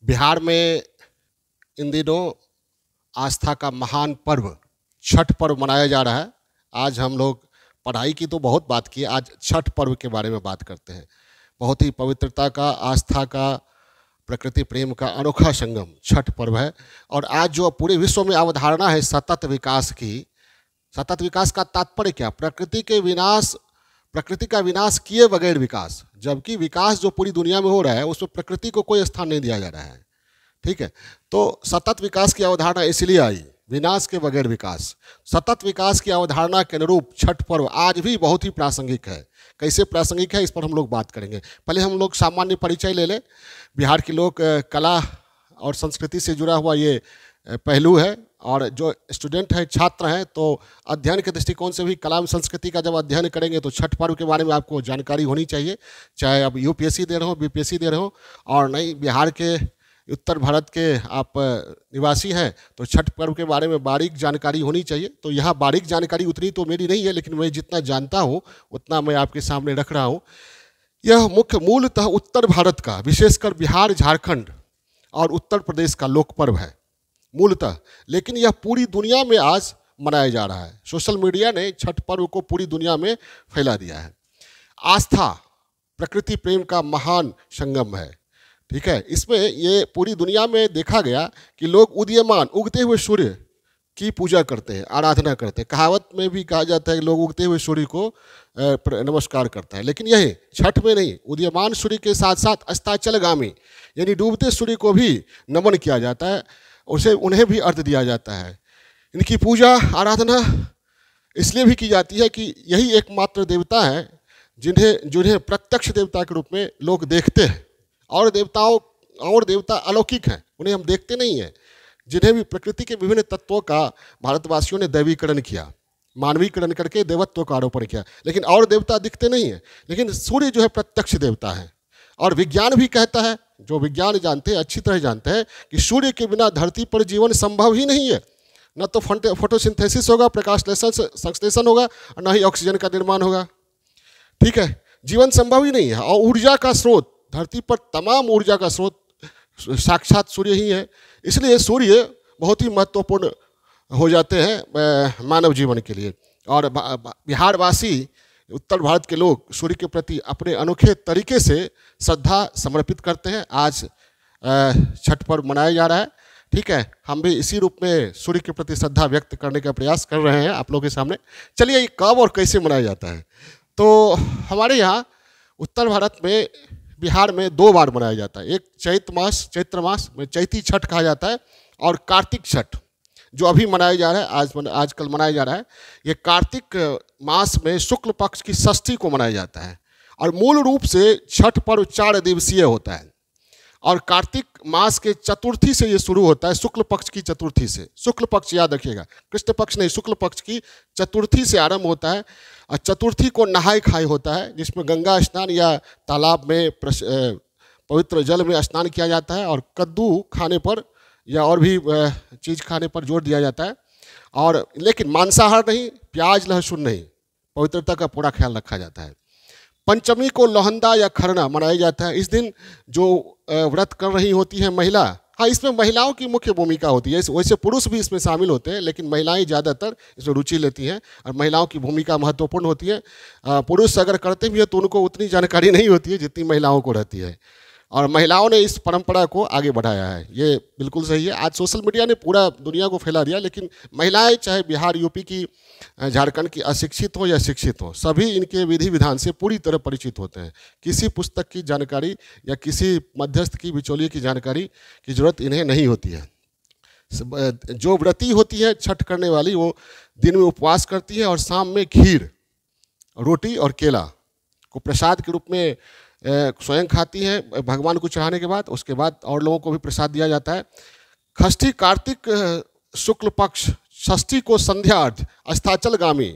बिहार में इन दिनों आस्था का महान पर्व छठ पर्व मनाया जा रहा है। आज हम लोग पढ़ाई की तो बहुत बात की, आज छठ पर्व के बारे में बात करते हैं। बहुत ही पवित्रता का, आस्था का, प्रकृति प्रेम का अनोखा संगम छठ पर्व है। और आज जो पूरे विश्व में अवधारणा है सतत विकास की, सतत विकास का तात्पर्य क्या? प्रकृति का विनाश किए बगैर विकास। जबकि विकास जो पूरी दुनिया में हो रहा है उसमें प्रकृति को कोई स्थान नहीं दिया जा रहा है। ठीक है, तो सतत विकास की अवधारणा इसलिए आई, विनाश के बगैर विकास। सतत विकास की अवधारणा के अनुरूप छठ पर्व आज भी बहुत ही प्रासंगिक है। कैसे प्रासंगिक है, इस पर हम लोग बात करेंगे। पहले हम लोग सामान्य परिचय ले लें। बिहार के लोग कला और संस्कृति से जुड़ा हुआ ये पहलू है, और जो स्टूडेंट हैं, छात्र हैं, तो अध्ययन के दृष्टिकोण से भी कला एवं संस्कृति का जब अध्ययन करेंगे तो छठ पर्व के बारे में आपको जानकारी होनी चाहिए। चाहे आप यूपीएससी दे रहे हो, बीपीएससी दे रहे हो, और नहीं बिहार के, उत्तर भारत के आप निवासी हैं, तो छठ पर्व के बारे में बारीक जानकारी होनी चाहिए। तो यहाँ बारीक जानकारी उतनी तो मेरी नहीं है, लेकिन मैं जितना जानता हूँ उतना मैं आपके सामने रख रहा हूँ। यह मूलतः उत्तर भारत का, विशेषकर बिहार, झारखंड और उत्तर प्रदेश का लोक पर्व है मूलतः, लेकिन यह पूरी दुनिया में आज मनाया जा रहा है। सोशल मीडिया ने छठ पर्व को पूरी दुनिया में फैला दिया है। आस्था, प्रकृति प्रेम का महान संगम है। ठीक है, इसमें ये पूरी दुनिया में देखा गया कि लोग उदीयमान, उगते हुए सूर्य की पूजा करते हैं, आराधना करते हैं। कहावत में भी कहा जाता है कि लोग उगते हुए सूर्य को नमस्कार करते हैं, लेकिन यही छठ में नहीं, उदीयमान सूर्य के साथ साथ अस्ताचलगामी यानी डूबते सूर्य को भी नमन किया जाता है, उन्हें भी अर्घ दिया जाता है। इनकी पूजा आराधना इसलिए भी की जाती है कि यही एकमात्र देवता है जिन्हें प्रत्यक्ष देवता के रूप में लोग देखते हैं। और देवता अलौकिक हैं, उन्हें हम देखते नहीं हैं। जिन्हें भी प्रकृति के विभिन्न तत्वों का भारतवासियों ने दैवीकरण किया, मानवीकरण करके देवत्व का आरोपण किया, लेकिन और देवता दिखते नहीं हैं। लेकिन सूर्य जो है प्रत्यक्ष देवता है। और विज्ञान भी कहता है, जो विज्ञान जानते हैं, अच्छी तरह जानते हैं, कि सूर्य के बिना धरती पर जीवन संभव ही नहीं है। न तो फोटोसिंथेसिस होगा, प्रकाश संश्लेषण होगा, और न ही ऑक्सीजन का निर्माण होगा। ठीक है, जीवन संभव ही नहीं है। और ऊर्जा का स्रोत, धरती पर तमाम ऊर्जा का स्रोत साक्षात सूर्य ही है। इसलिए सूर्य बहुत ही महत्वपूर्ण हो जाते हैं मानव जीवन के लिए। और बिहारवासी, उत्तर भारत के लोग सूर्य के प्रति अपने अनोखे तरीके से श्रद्धा समर्पित करते हैं। आज छठ पर्व मनाया जा रहा है। ठीक है, हम भी इसी रूप में सूर्य के प्रति श्रद्धा व्यक्त करने का प्रयास कर रहे हैं आप लोगों के सामने। चलिए, ये कब और कैसे मनाया जाता है? तो हमारे यहाँ उत्तर भारत में, बिहार में 2 बार मनाया जाता है। एक चैत्र मास में चैती छठ कहा जाता है, और कार्तिक छठ जो अभी मनाया जा रहा है, आजकल मनाया जा रहा है। ये कार्तिक मास में शुक्ल पक्ष की षष्ठी को मनाया जाता है। और मूल रूप से छठ पर्व 4 दिवसीय होता है, और कार्तिक मास के चतुर्थी से ये शुरू होता है, शुक्ल पक्ष की चतुर्थी से। शुक्ल पक्ष याद रखिएगा, कृष्ण पक्ष नहीं, शुक्ल पक्ष की चतुर्थी से आरंभ होता है। और चतुर्थी को नहाय खाई होता है, जिसमें गंगा स्नान या तालाब में पवित्र जल में स्नान किया जाता है, और कद्दू खाने पर या और भी चीज़ खाने पर जोर दिया जाता है। और लेकिन मांसाहार नहीं, प्याज लहसुन नहीं, पवित्रता का पूरा ख्याल रखा जाता है। पंचमी को लोहंदा या खरना मनाया जाता है। इस दिन जो व्रत कर रही होती है महिला, हाँ, इसमें महिलाओं की मुख्य भूमिका होती है। वैसे पुरुष भी इसमें शामिल होते हैं, लेकिन महिलाएं ज़्यादातर इसमें रुचि लेती हैं, और महिलाओं की भूमिका महत्वपूर्ण होती है। पुरुष अगर करते भी हैं तो उनको उतनी जानकारी नहीं होती है जितनी महिलाओं को रहती है, और महिलाओं ने इस परंपरा को आगे बढ़ाया है। ये बिल्कुल सही है। आज सोशल मीडिया ने पूरा दुनिया को फैला दिया, लेकिन महिलाएं, चाहे बिहार, यूपी की, झारखंड की, अशिक्षित हो या शिक्षित हो, सभी इनके विधि विधान से पूरी तरह परिचित होते हैं। किसी पुस्तक की जानकारी या किसी मध्यस्थ की, बिचौलिए की जानकारी की जरूरत इन्हें नहीं होती है। जो व्रती होती है छठ करने वाली, वो दिन में उपवास करती है, और शाम में खीर, रोटी और केला को प्रसाद के रूप में स्वयं खाती है भगवान को चढ़ाने के बाद। उसके बाद और लोगों को भी प्रसाद दिया जाता है। षष्ठी, कार्तिक शुक्ल पक्ष षष्ठी को संध्या अर्घ, अस्ताचलगामी,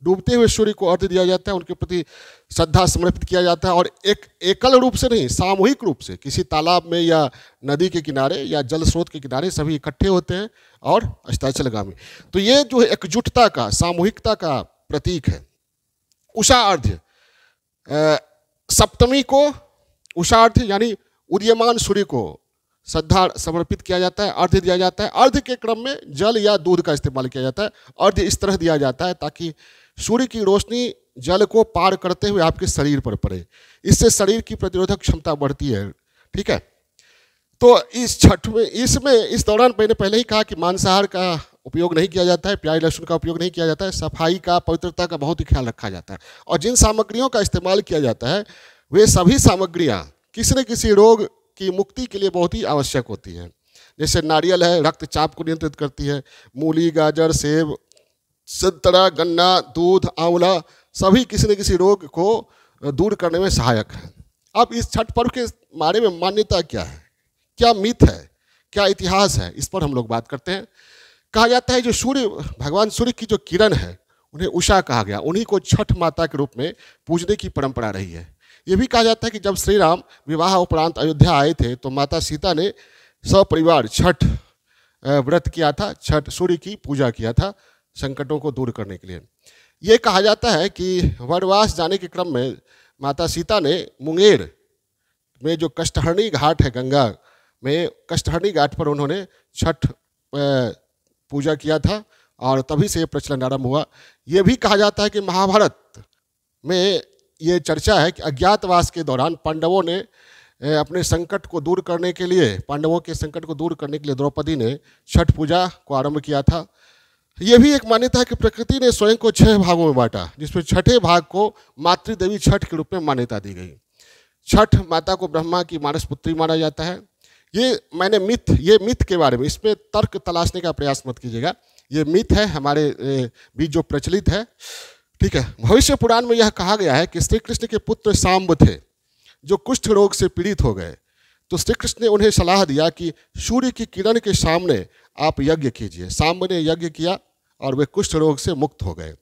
डूबते हुए सूर्य को अर्घ दिया जाता है, उनके प्रति श्रद्धा समर्पित किया जाता है। और एक एकल रूप से नहीं, सामूहिक रूप से किसी तालाब में या नदी के किनारे या जल स्रोत के किनारे सभी इकट्ठे होते हैं और अस्ताचलगामी। तो ये जो है एकजुटता का, सामूहिकता का प्रतीक है। उषा अर्घ, सप्तमी को उषा अर्घ यानी उदीयमान सूर्य को श्रद्धा समर्पित किया जाता है, अर्घ्य दिया जाता है। अर्घ्य के क्रम में जल या दूध का इस्तेमाल किया जाता है। अर्घ्य इस तरह दिया जाता है ताकि सूर्य की रोशनी जल को पार करते हुए आपके शरीर पर पड़े, इससे शरीर की प्रतिरोधक क्षमता बढ़ती है। ठीक है, तो इस छठ में इस दौरान मैंने पहले ही कहा कि मांसाहार का उपयोग नहीं किया जाता है, प्याज लहसुन का उपयोग नहीं किया जाता है, सफाई का, पवित्रता का बहुत ही ख्याल रखा जाता है। और जिन सामग्रियों का इस्तेमाल किया जाता है वे सभी सामग्रियाँ किसी न किसी रोग की मुक्ति के लिए बहुत ही आवश्यक होती हैं। जैसे नारियल है, रक्तचाप को नियंत्रित करती है। मूली, गाजर, सेब, संतरा, गन्ना, दूध, आंवला सभी किसी न किसी रोग को दूर करने में सहायक है। अब इस छठ पर्व के बारे में मान्यता क्या है, क्या मिथ है, क्या इतिहास है, इस पर हम लोग बात करते हैं। कहा जाता है जो भगवान सूर्य की जो किरण है उन्हें उषा कहा गया, उन्हीं को छठ माता के रूप में पूजने की परंपरा रही है। ये भी कहा जाता है कि जब श्री राम विवाह उपरांत अयोध्या आए थे तो माता सीता ने सपरिवार छठ व्रत किया था, छठ सूर्य की पूजा किया था संकटों को दूर करने के लिए। ये कहा जाता है कि वनवास जाने के क्रम में माता सीता ने मुंगेर में जो कष्टहरणी घाट है, गंगा में कष्टहरणी घाट पर उन्होंने छठ पूजा किया था और तभी से ये प्रचलन आरंभ हुआ। ये भी कहा जाता है कि महाभारत में ये चर्चा है कि अज्ञातवास के दौरान पांडवों ने अपने संकट को दूर करने के लिए, पांडवों के संकट को दूर करने के लिए द्रौपदी ने छठ पूजा को आरंभ किया था। ये भी एक मान्यता है कि प्रकृति ने स्वयं को 6 भागों में बांटा, जिसमें छठे भाग को मातृदेवी छठ के रूप में मान्यता दी गई। छठ माता को ब्रह्मा की मानस पुत्री माना जाता है। ये मिथ के बारे में, इसमें तर्क तलाशने का प्रयास मत कीजिएगा, ये मिथ है हमारे बीच जो प्रचलित है। ठीक है, भविष्य पुराण में यह कहा गया है कि श्री कृष्ण के पुत्र सांब थे जो कुष्ठ रोग से पीड़ित हो गए, तो श्री कृष्ण ने उन्हें सलाह दिया कि सूर्य की किरण के सामने आप यज्ञ कीजिए। सांब ने यज्ञ किया और वे कुष्ठ रोग से मुक्त हो गए।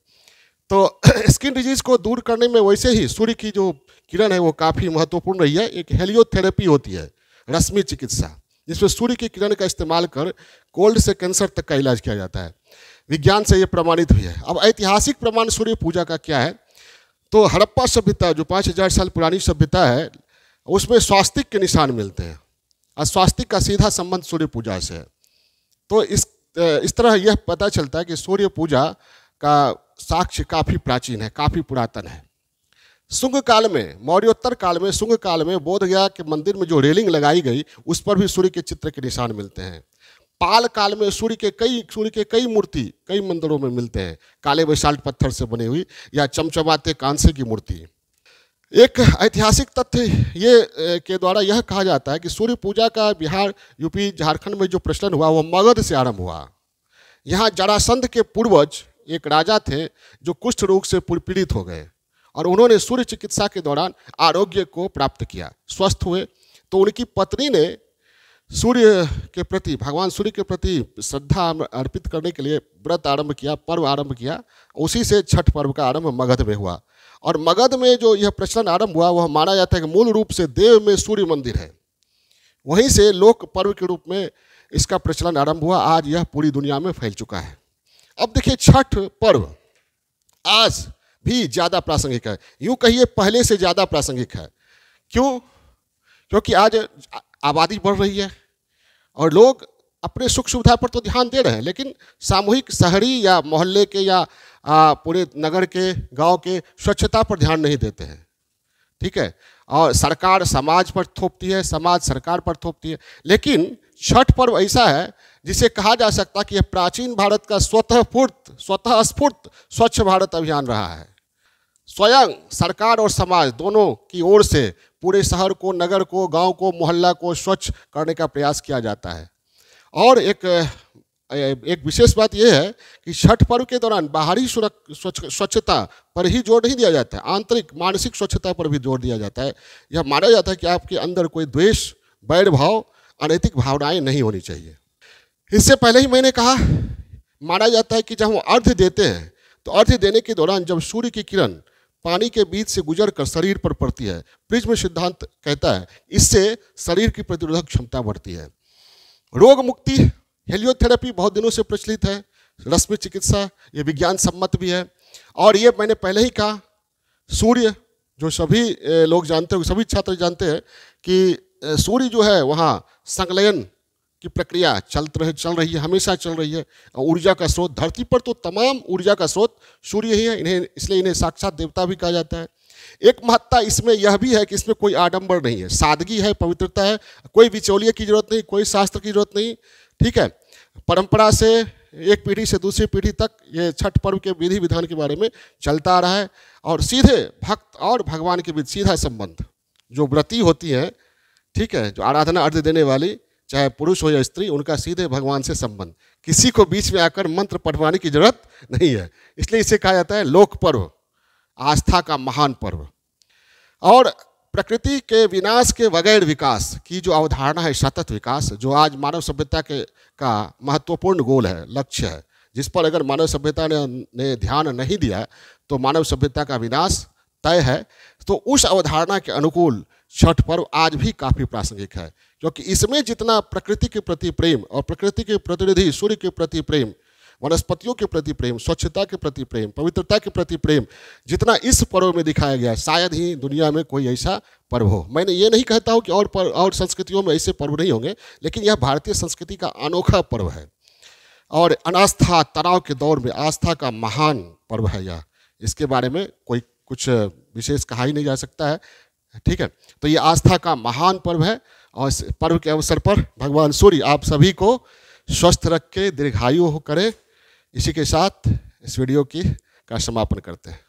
तो स्किन डिजीज को दूर करने में वैसे ही सूर्य की जो किरण है वो काफ़ी महत्वपूर्ण रही है। एक हेलियोथेरेपी होती है, रश्मि चिकित्सा, जिसमें सूर्य की किरण का इस्तेमाल कर कोल्ड से कैंसर तक का इलाज किया जाता है। विज्ञान से ये प्रमाणित हुई है। अब ऐतिहासिक प्रमाण सूर्य पूजा का क्या है, तो हड़प्पा सभ्यता जो 5000 साल पुरानी सभ्यता है उसमें स्वास्तिक के निशान मिलते हैं और स्वास्तिक का सीधा संबंध सूर्य पूजा से है। तो इस तरह यह पता चलता है कि सूर्य पूजा का साक्ष्य काफ़ी प्राचीन है, काफ़ी पुरातन है। शुंग काल में, मौर्योत्तर काल में, शुंग काल में बोधगया के मंदिर में जो रेलिंग लगाई गई उस पर भी सूर्य के चित्र के निशान मिलते हैं। पाल काल में सूर्य के कई मूर्ति कई मंदिरों में मिलते हैं, काले बेसाल्ट पत्थर से बनी हुई या चमचमाते कांसे की मूर्ति। एक ऐतिहासिक तथ्य ये के द्वारा यह कहा जाता है कि सूर्य पूजा का बिहार, यूपी, झारखंड में जो प्रचलन हुआ वह मगध से आरंभ हुआ। यहाँ जरासंध के पूर्वज एक राजा थे जो कुष्ठ रोग से पीड़ित हो गए और उन्होंने सूर्य चिकित्सा के दौरान आरोग्य को प्राप्त किया, स्वस्थ हुए। तो उनकी पत्नी ने सूर्य के प्रति, भगवान सूर्य के प्रति श्रद्धा अर्पित करने के लिए व्रत आरंभ किया, पर्व आरंभ किया। उसी से छठ पर्व का आरंभ मगध में हुआ। और मगध में जो यह प्रचलन आरंभ हुआ वह माना जाता है कि मूल रूप से देव में सूर्य मंदिर है, वहीं से लोक पर्व के रूप में इसका प्रचलन आरंभ हुआ। आज यह पूरी दुनिया में फैल चुका है। अब देखिए, छठ पर्व आज भी ज़्यादा प्रासंगिक है, यूँ कहिए पहले से ज़्यादा प्रासंगिक है। क्यों? क्योंकि आज आबादी बढ़ रही है और लोग अपने सुख सुविधा पर तो ध्यान दे रहे हैं, लेकिन सामूहिक शहरी या मोहल्ले के या पूरे नगर के, गांव के स्वच्छता पर ध्यान नहीं देते हैं। ठीक है, और सरकार समाज पर थोपती है, समाज सरकार पर थोपती है। लेकिन छठ पर्व ऐसा है जिसे कहा जा सकता है कि यह प्राचीन भारत का स्वतः स्फूर्त स्वच्छ भारत अभियान रहा है। स्वयं सरकार और समाज दोनों की ओर से पूरे शहर को, नगर को, गांव को, मोहल्ला को स्वच्छ करने का प्रयास किया जाता है। और एक विशेष बात यह है कि छठ पर्व के दौरान बाहरी स्वच्छता पर ही जोर नहीं दिया जाता है, आंतरिक मानसिक स्वच्छता पर भी जोर दिया जाता है। यह माना जाता है कि आपके अंदर कोई द्वेष, बैर भाव, अनैतिक भावनाएं नहीं होनी चाहिए। इससे पहले ही मैंने कहा, माना जाता है कि जब हम अर्घ्य देते हैं तो अर्घ्य देने के दौरान जब सूर्य की किरण पानी के बीच से गुजर कर शरीर पर पड़ती है, प्रिज्म सिद्धांत कहता है इससे शरीर की प्रतिरोधक क्षमता बढ़ती है। रोग मुक्ति, हेलियोथेरेपी बहुत दिनों से प्रचलित है, रश्मि चिकित्सा, ये विज्ञान सम्मत भी है। और ये मैंने पहले ही कहा, सूर्य जो सभी लोग जानते हैं, सभी छात्र जानते हैं कि सूर्य जो है वहाँ संलयन की प्रक्रिया चल रही है, हमेशा चल रही है। ऊर्जा का स्रोत धरती पर तो तमाम ऊर्जा का स्रोत सूर्य ही है, इन्हें इसलिए इन्हें साक्षात देवता भी कहा जाता है। एक महत्ता इसमें यह भी है कि इसमें कोई आडंबर नहीं है, सादगी है, पवित्रता है, कोई बिचौलिए की जरूरत नहीं, कोई शास्त्र की जरूरत नहीं। ठीक है, परंपरा से एक पीढ़ी से दूसरी पीढ़ी तक ये छठ पर्व के विधि विधान के बारे में चलता आ रहा है। और सीधे भक्त और भगवान के बीच सीधा संबंध, जो व्रती होती हैं, ठीक है, जो आराधना अर्घ्य देने वाली, चाहे पुरुष हो या स्त्री, उनका सीधे भगवान से संबंध, किसी को बीच में आकर मंत्र पढ़वाने की जरूरत नहीं है। इसलिए इसे कहा जाता है लोक पर्व, आस्था का महान पर्व। और प्रकृति के विनाश के बगैर विकास की जो अवधारणा है, सतत विकास, जो आज मानव सभ्यता का महत्वपूर्ण गोल है, लक्ष्य है, जिस पर अगर मानव सभ्यता ने ध्यान नहीं दिया तो मानव सभ्यता का विनाश तय है। तो उस अवधारणा के अनुकूल छठ पर्व आज भी काफ़ी प्रासंगिक है, क्योंकि इसमें जितना प्रकृति के प्रति प्रेम और प्रकृति के प्रतिनिधि सूर्य के प्रति प्रेम, वनस्पतियों के प्रति प्रेम, स्वच्छता के प्रति प्रेम, पवित्रता के प्रति प्रेम जितना इस पर्व में दिखाया गया है, शायद ही दुनिया में कोई ऐसा पर्व हो। मैंने ये नहीं कहता हूँ कि और संस्कृतियों में ऐसे पर्व नहीं होंगे, लेकिन यह भारतीय संस्कृति का अनोखा पर्व है और अनास्था तनाव के दौर में आस्था का महान पर्व है यह। इसके बारे में कोई कुछ विशेष कहा ही नहीं जा सकता है। ठीक है, तो ये आस्था का महान पर्व है और इस पर्व के अवसर पर भगवान सूर्य आप सभी को स्वस्थ रख के दीर्घायु करे। इसी के साथ इस वीडियो का समापन करते हैं।